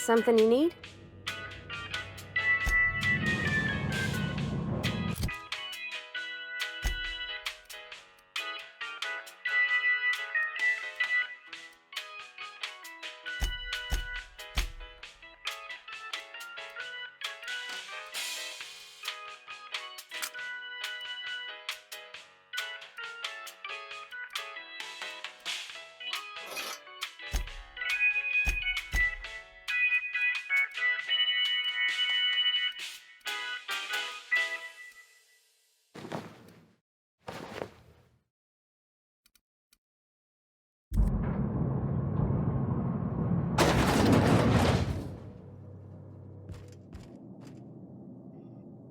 Something you need?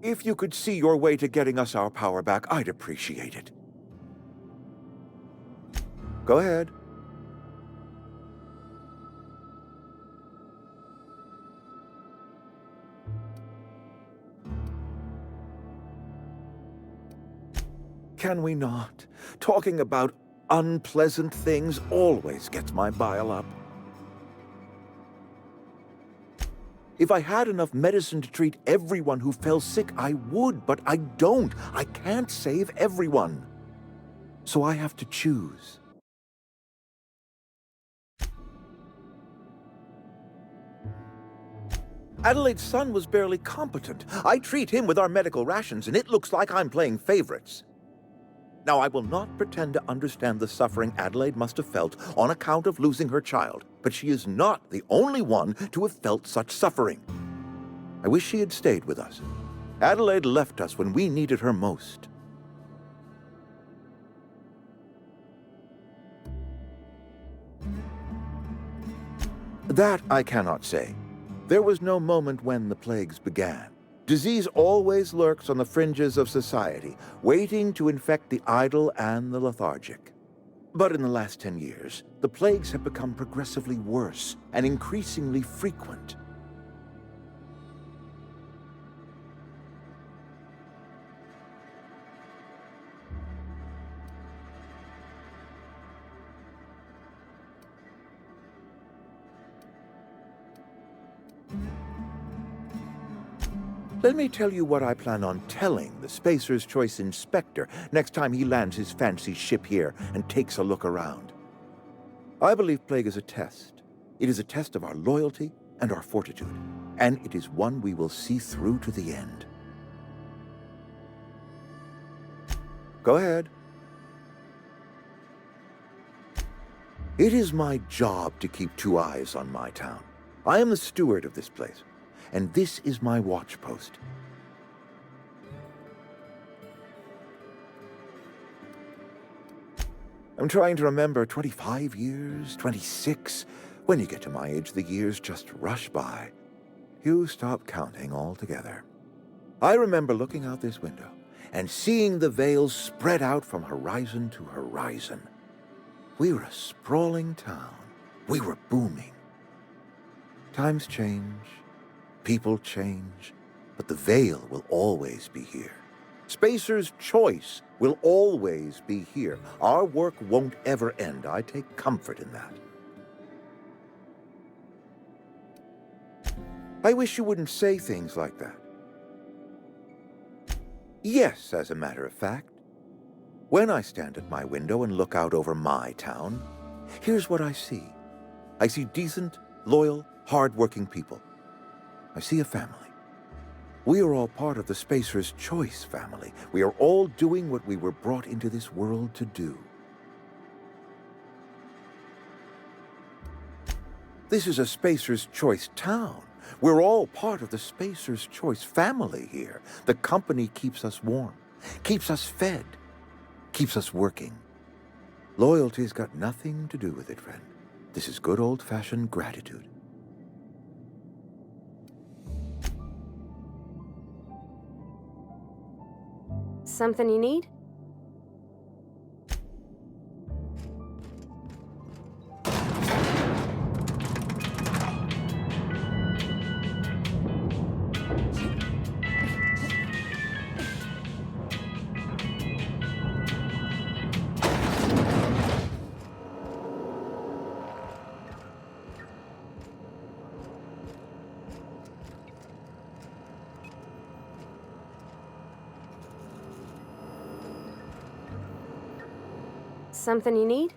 If you could see your way to getting us our power back, I'd appreciate it. Go ahead. Can we not? Talking about unpleasant things always gets my bile up. If I had enough medicine to treat everyone who fell sick, I would, but I don't. I can't save everyone. So I have to choose. Adelaide's son was barely competent. I treat him with our medical rations, and it looks like I'm playing favorites. Now, I will not pretend to understand the suffering Adelaide must have felt on account of losing her child, but she is not the only one to have felt such suffering. I wish she had stayed with us. Adelaide left us when we needed her most. That I cannot say. There was no moment when the plagues began. Disease always lurks on the fringes of society, waiting to infect the idle and the lethargic. But in the last 10 years, the plagues have become progressively worse and increasingly frequent. Let me tell you what I plan on telling the Spacer's Choice Inspector next time he lands his fancy ship here and takes a look around. I believe plague is a test. It is a test of our loyalty and our fortitude, and it is one we will see through to the end. Go ahead. It is my job to keep two eyes on my town. I am the steward of this place, and this is my watch post. I'm trying to remember 25 years, 26. When you get to my age, the years just rush by. You stop counting altogether. I remember looking out this window and seeing the veils spread out from horizon to horizon. We were a sprawling town. We were booming. Times change. People change, but the veil will always be here. Spacer's Choice will always be here. Our work won't ever end. I take comfort in that. I wish you wouldn't say things like that. Yes, as a matter of fact. When I stand at my window and look out over my town, here's what I see. I see decent, loyal, hard-working people. I see a family. We are all part of the Spacer's Choice family. We are all doing what we were brought into this world to do. This is a Spacer's Choice town. We're all part of the Spacer's Choice family here. The company keeps us warm, keeps us fed, keeps us working. Loyalty's got nothing to do with it, friend. This is good old-fashioned gratitude. Something you need? Something you need?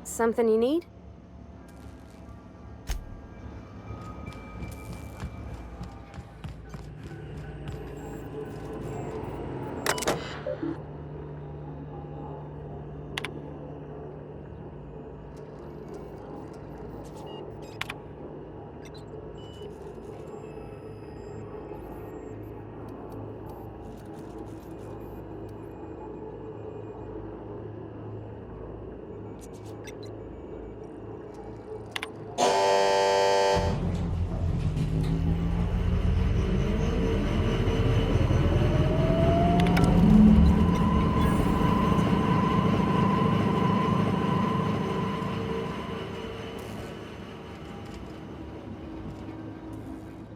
Something you need?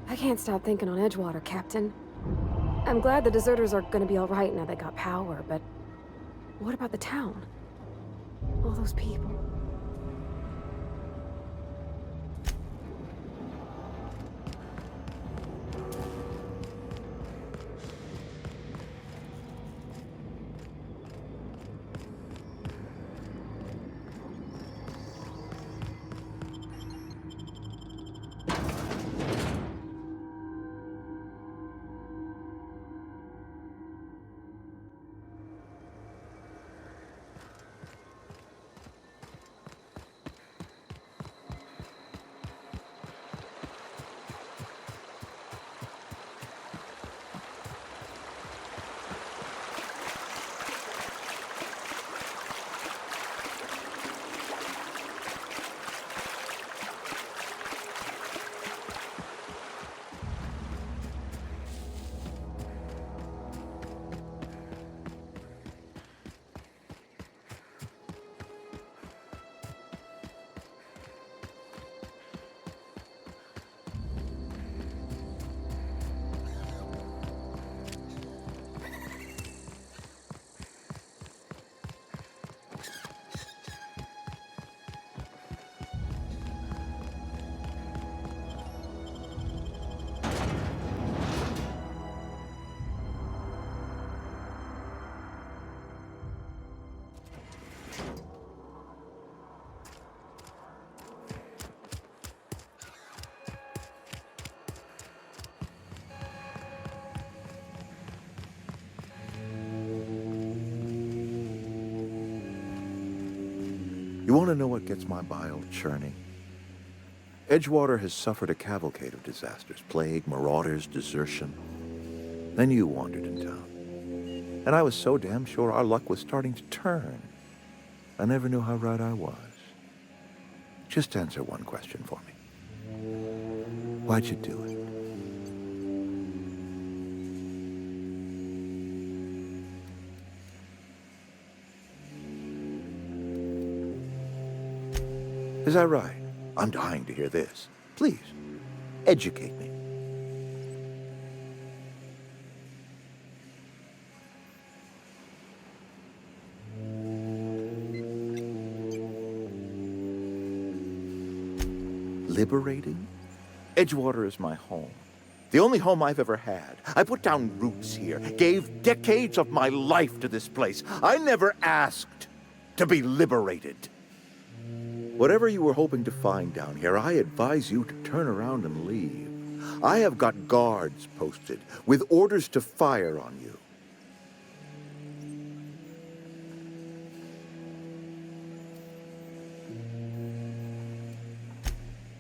I can't stop thinking on Edgewater, Captain. I'm glad the deserters are gonna be all right now they got power, but what about the town? All those people. You want to know what gets my bile churning? Edgewater has suffered a cavalcade of disasters, plague, marauders, desertion. Then you wandered in town. and I was so damn sure our luck was starting to turn. I never knew how right I was. Just answer one question for me. Why'd you do it? Is that right? I'm dying to hear this. Please, educate me. Liberating? Edgewater is my home. The only home I've ever had. I put down roots here, gave decades of my life to this place. I never asked to be liberated. Whatever you were hoping to find down here, I advise you to turn around and leave. I have got guards posted with orders to fire on you.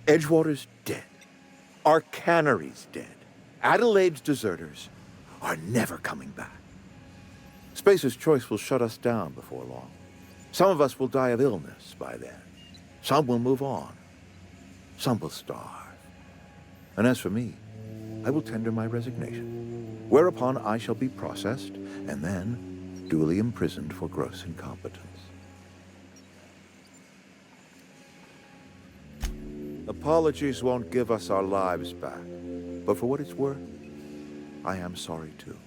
Edgewater's dead. Our cannery's dead. Adelaide's deserters are never coming back. Spacer's Choice will shut us down before long. Some of us will die of illness by then. Some will move on. Some will starve. And as for me, I will tender my resignation, whereupon I shall be processed and then duly imprisoned for gross incompetence. Apologies won't give us our lives back, but for what it's worth, I am sorry too.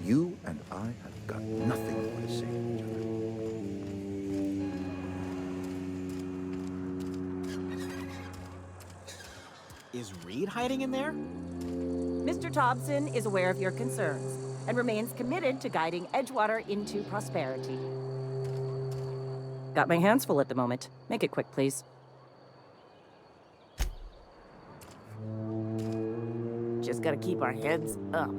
You and I have got nothing more to say to each other. Is Reed hiding in there? Mr. Thompson is aware of your concerns and remains committed to guiding Edgewater into prosperity. Got my hands full at the moment. Make it quick, please. Just gotta keep our heads up.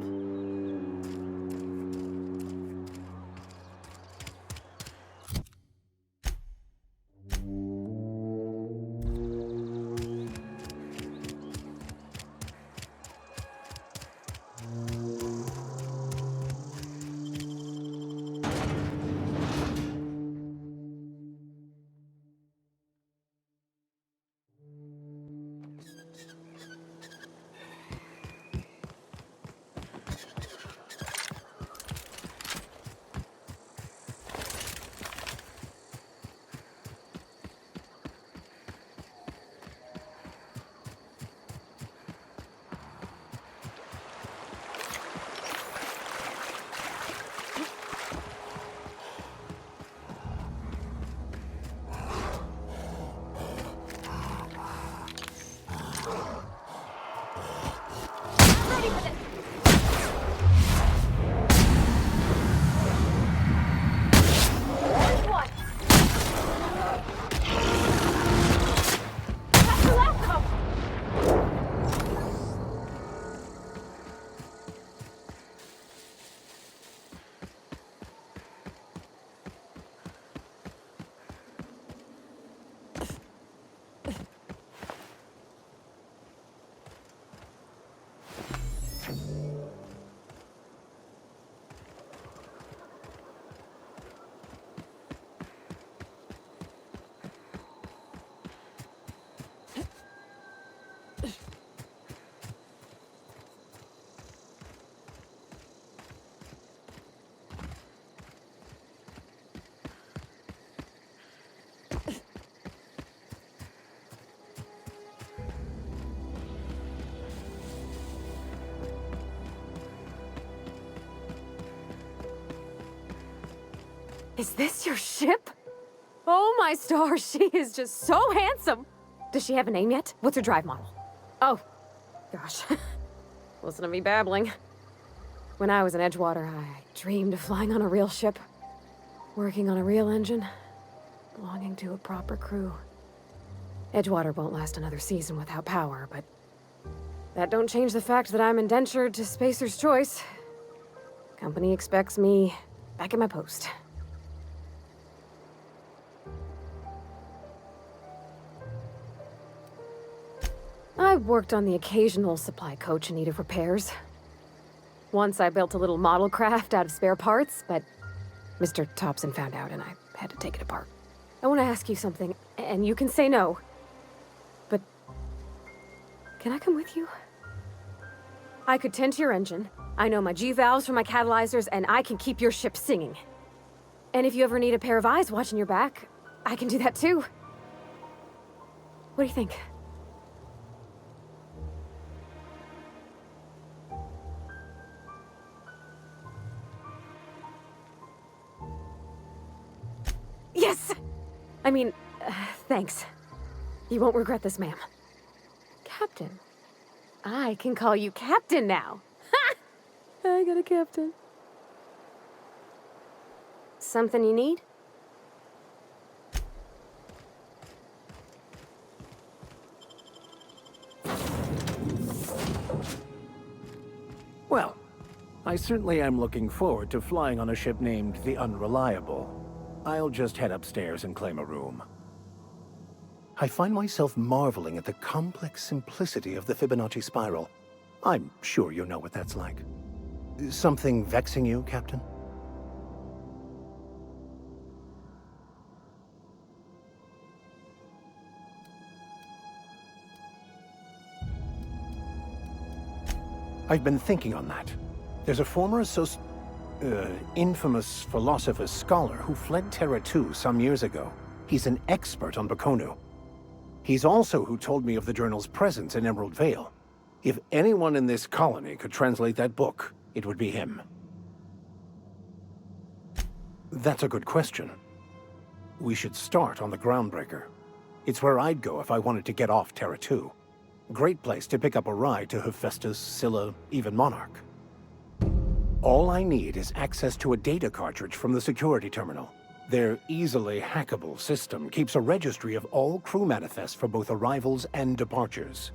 Is this your ship? Oh my stars, she is just so handsome! Does she have a name yet? What's her drive model? Oh, gosh. Listen to me babbling. When I was in Edgewater, I dreamed of flying on a real ship, working on a real engine, belonging to a proper crew. Edgewater won't last another season without power, but that don't change the fact that I'm indentured to Spacer's Choice. Company expects me back at my post. I've worked on the occasional supply coach in need of repairs. Once I built a little model craft out of spare parts, but Mr. Thompson found out and I had to take it apart. I want to ask you something, and you can say no. But can I come with you? I could tend to your engine. I know my G-valves from my catalyzers, and I can keep your ship singing. And if you ever need a pair of eyes watching your back, I can do that too. What do you think? Yes! I mean, thanks. You won't regret this, ma'am. Captain. I can call you Captain now. Ha! I got a captain. Something you need? Well, I certainly am looking forward to flying on a ship named the Unreliable. I'll just head upstairs and claim a room. I find myself marveling at the complex simplicity of the Fibonacci spiral. I'm sure you know what that's like. Something vexing you, Captain? I've been thinking on that. There's a former infamous philosopher scholar who fled Terra 2 some years ago. He's an expert on Bakonu. He's also who told me of the journal's presence in Emerald Vale. If anyone in this colony could translate that book, it would be him. That's a good question. We should start on the Groundbreaker. It's where I'd go if I wanted to get off Terra 2. Great place to pick up a ride to Hephaestus, Scylla, even Monarch. All I need is access to a data cartridge from the security terminal. Their easily hackable system keeps a registry of all crew manifests for both arrivals and departures.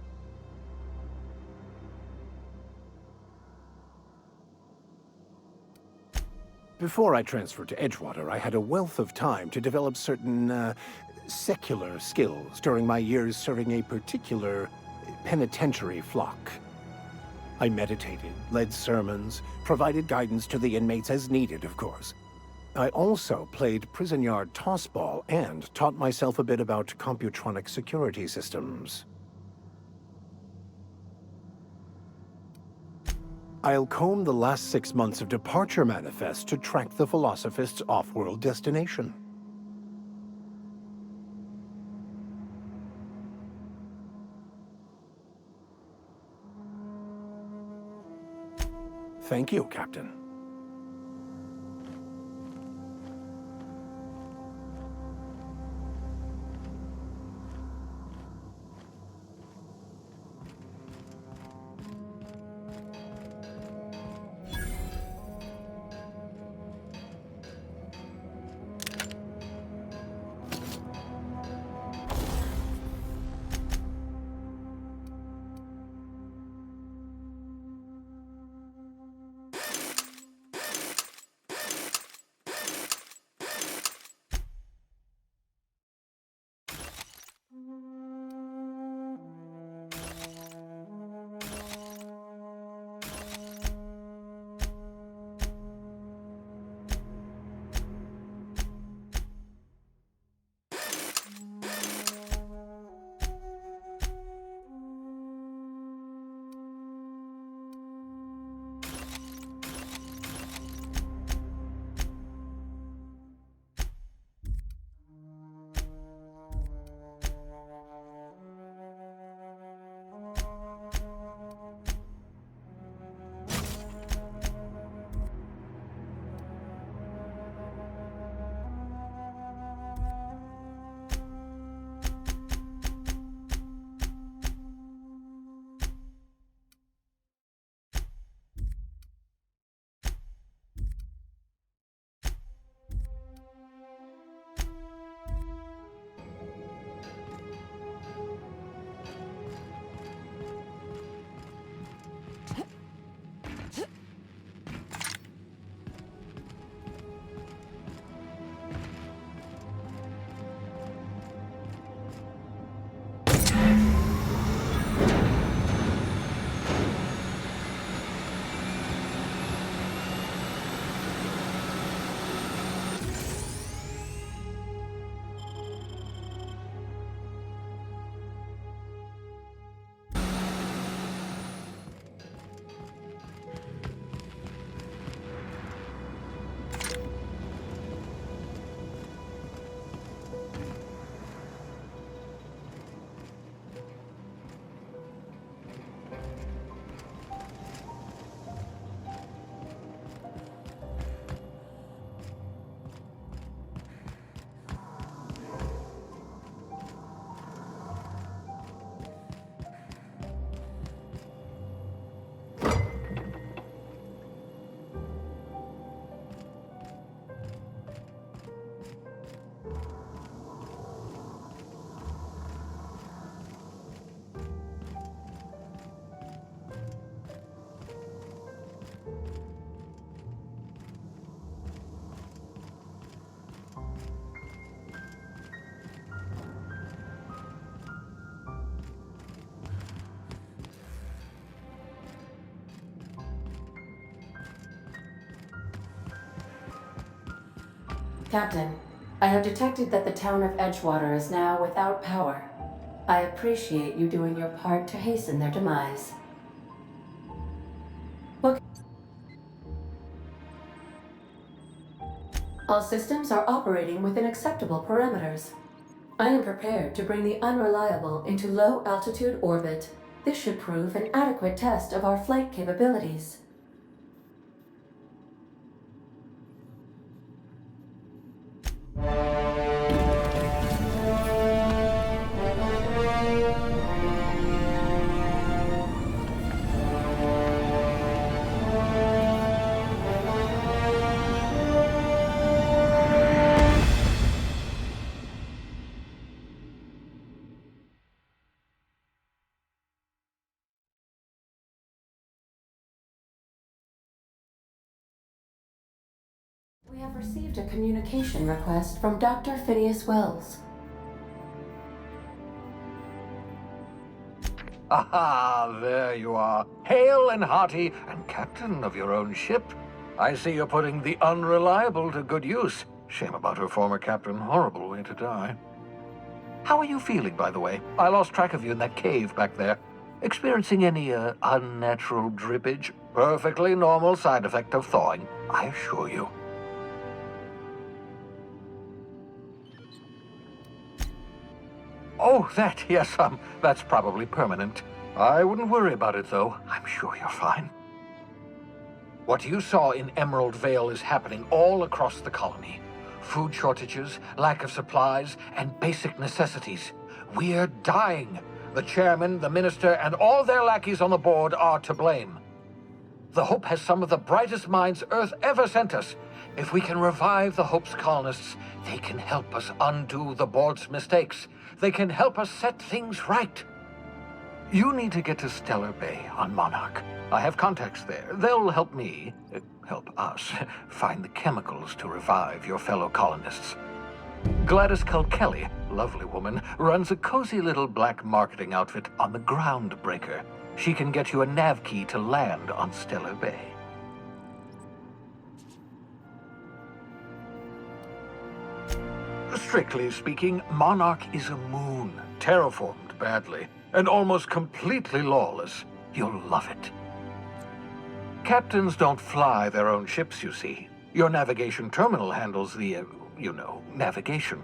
Before I transferred to Edgewater, I had a wealth of time to develop certain, secular skills during my years serving a particular penitentiary flock. I meditated, led sermons, provided guidance to the inmates as needed, of course. I also played prison yard tossball and taught myself a bit about computronic security systems. I'll comb the last 6 months of departure manifest to track the Philosophist's off-world destination. Thank you, Captain. Captain, I have detected that the town of Edgewater is now without power. I appreciate you doing your part to hasten their demise. What? All systems are operating within acceptable parameters. I am prepared to bring the Unreliable into low-altitude orbit. This should prove an adequate test of our flight capabilities. We have received a communication request from Dr. Phineas Wells. Aha, there you are. Hale and hearty, and captain of your own ship. I see you're putting the Unreliable to good use. Shame about her former captain. Horrible way to die. How are you feeling, by the way? I lost track of you in that cave back there. Experiencing any, unnatural drippage? Perfectly normal side effect of thawing, I assure you. Oh, that, yes, that's probably permanent. I wouldn't worry about it, though. I'm sure you're fine. What you saw in Emerald Vale is happening all across the colony. Food shortages, lack of supplies, and basic necessities. We're dying. The chairman, the minister, and all their lackeys on the board are to blame. The Hope has some of the brightest minds Earth ever sent us. If we can revive the Hope's colonists, they can help us undo the board's mistakes. They can help us set things right. You need to get to Stellar Bay on Monarch. I have contacts there. They'll help me, help us, find the chemicals to revive your fellow colonists. Gladys Kelly, lovely woman, runs a cozy little black marketing outfit on the Groundbreaker. She can get you a nav key to land on Stellar Bay. Strictly speaking, Monarch is a moon, terraformed badly, and almost completely lawless. You'll love it. Captains don't fly their own ships, you see. Your navigation terminal handles the, navigation.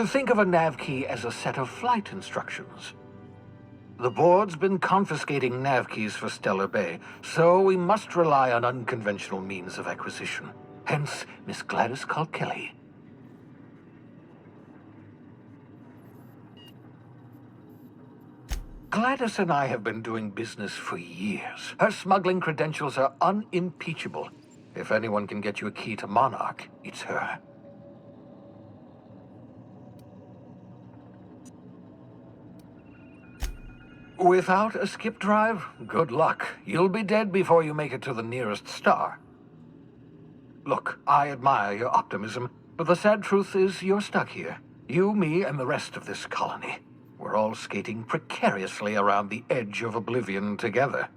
Think of a nav key as a set of flight instructions. The board's been confiscating nav keys for Stellar Bay, so we must rely on unconventional means of acquisition. Hence, Miss Gladys Kelly. Gladys and I have been doing business for years. Her smuggling credentials are unimpeachable. If anyone can get you a key to Monarch, it's her. Without a skip drive, good luck. You'll be dead before you make it to the nearest star. Look, I admire your optimism, but the sad truth is you're stuck here. You, me, and the rest of this colony. We're all skating precariously around the edge of oblivion together.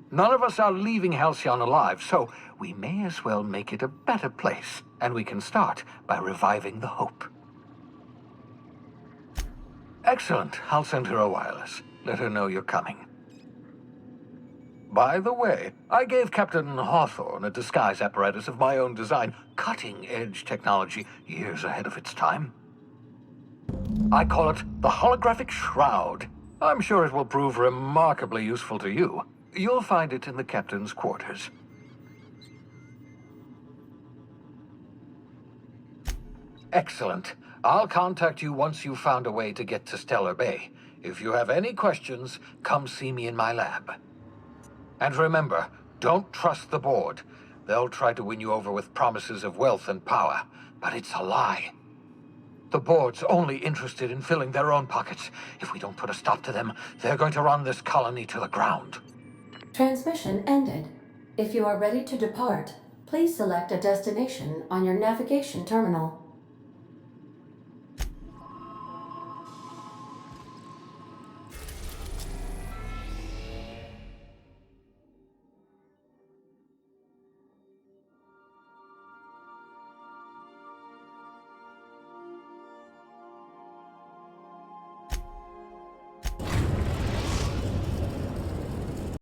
None of us are leaving Halcyon alive, so we may as well make it a better place, and we can start by reviving the Hope. Excellent. I'll send her a wireless. Let her know you're coming. By the way, I gave Captain Hawthorne a disguise apparatus of my own design, cutting-edge technology, years ahead of its time. I call it the Holographic Shroud. I'm sure it will prove remarkably useful to you. You'll find it in the captain's quarters. Excellent. I'll contact you once you've found a way to get to Stellar Bay. If you have any questions, come see me in my lab. And remember, don't trust the board. They'll try to win you over with promises of wealth and power, but it's a lie. The board's only interested in filling their own pockets. If we don't put a stop to them, they're going to run this colony to the ground. Transmission ended. If you are ready to depart, please select a destination on your navigation terminal.